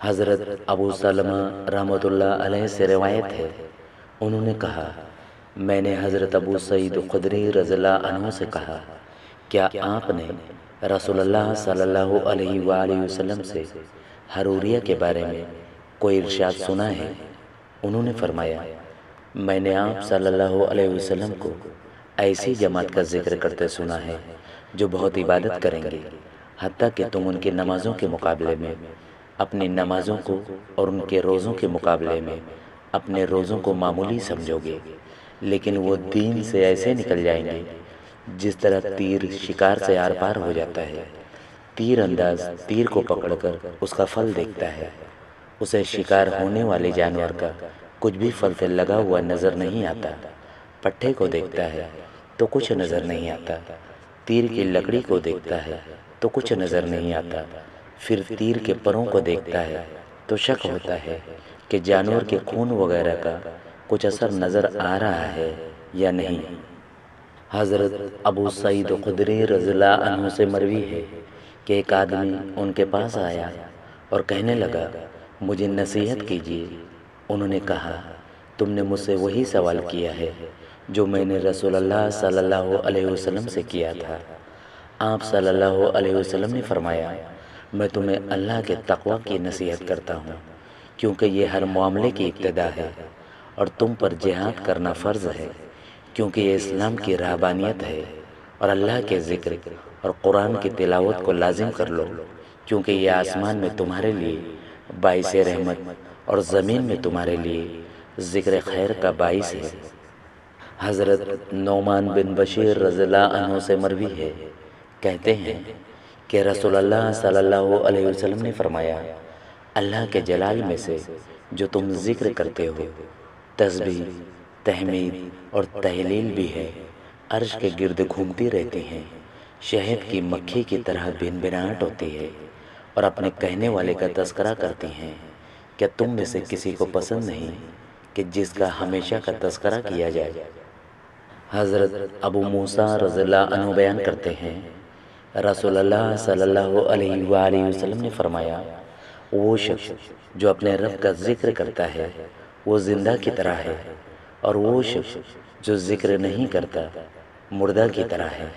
حضرت ابو سلمہ رحمۃ اللہ علیہ سے روایت ہے، انہوں نے کہا، میں نے حضرت ابو سعید خدری رضی اللہ عنہ سے کہا، کیا آپ نے رسول اللہ صلی اللہ علیہ وآلہ وسلم سے حروریہ کے بارے میں کوئی ارشاد سنا ہے؟ انہوں نے فرمایا، میں نے آپ صلی اللہ علیہ وسلم کو ایسی جماعت کا ذکر کرتے سنا ہے جو بہت عبادت کریں گے، حتیٰ کہ تم ان کی نمازوں کے مقابلے میں اپنی نمازوں کو اور ان کے روزوں کے مقابلے میں اپنے روزوں کو معمولی سمجھو گے، لیکن وہ دین سے ایسے نکل جائیں گے جس طرح تیر شکار سے آر پار ہو جاتا ہے۔ تیر انداز تیر کو پکڑ کر اس کا پھل دیکھتا ہے، اسے شکار ہونے والے جانور کا کچھ بھی پھل سے لگا ہوا نظر نہیں آتا۔ پٹھے کو دیکھتا ہے تو کچھ نظر نہیں آتا، تیر کی لکڑی کو دیکھتا ہے تو کچھ نظر نہیں آتا، پھر تیر کے پروں کو دیکھتا ہے تو شک ہوتا ہے کہ جانور کے خون وغیرہ کا کچھ اثر نظر آ رہا ہے یا نہیں۔ حضرت ابو سعید خدری رضی اللہ عنہ سے مروی ہے کہ ایک آدمی ان کے پاس آیا اور کہنے لگا، مجھے نصیحت کیجیے۔ انہوں نے کہا، تم نے مجھ سے وہی سوال کیا ہے جو میں نے رسول اللہ صلی اللہ علیہ وسلم سے کیا تھا۔ آپ صلی اللہ علیہ وسلم نے فرمایا، میں تمہیں اللہ کے تقوی کی نصیحت کرتا ہوں، کیونکہ یہ ہر معاملے کی ابتدا ہے، اور تم پر جہاد کرنا فرض ہے، کیونکہ یہ اسلام کی رہبانیت ہے، اور اللہ کے ذکر اور قرآن کی تلاوت کو لازم کر لو، کیونکہ یہ آسمان میں تمہارے لیے باعث رحمت اور زمین میں تمہارے لیے ذکر خیر کا باعث ہے۔ حضرت نعمان بن بشیر رضی اللہ عنہ سے مروی ہے، کہتے ہیں کہ رسول اللہ صلی اللہ علیہ وسلم نے فرمایا، اللہ کے جلال میں سے جو تم ذکر کرتے ہو، تسبیح، تحمید اور تہلیل بھی ہے، عرش کے گرد گھومتی رہتی ہیں، شہد کی مکھی کی طرح بھنبھناہٹ ہوتی ہے، اور اپنے کہنے والے کا تذکرہ کرتی ہیں۔ کیا تم میں سے کسی کو پسند نہیں کہ جس کا ہمیشہ کا تذکرہ کیا جائے؟ حضرت ابو موسیٰ رضی اللہ عنہ بیان کرتے ہیں، رسول اللہ صلی اللہ علیہ وآلہ وسلم نے فرمایا، وہ شخص جو اپنے رب کا ذکر کرتا ہے وہ زندہ کی طرح ہے، اور وہ شخص جو ذکر نہیں کرتا مردہ کی طرح ہے۔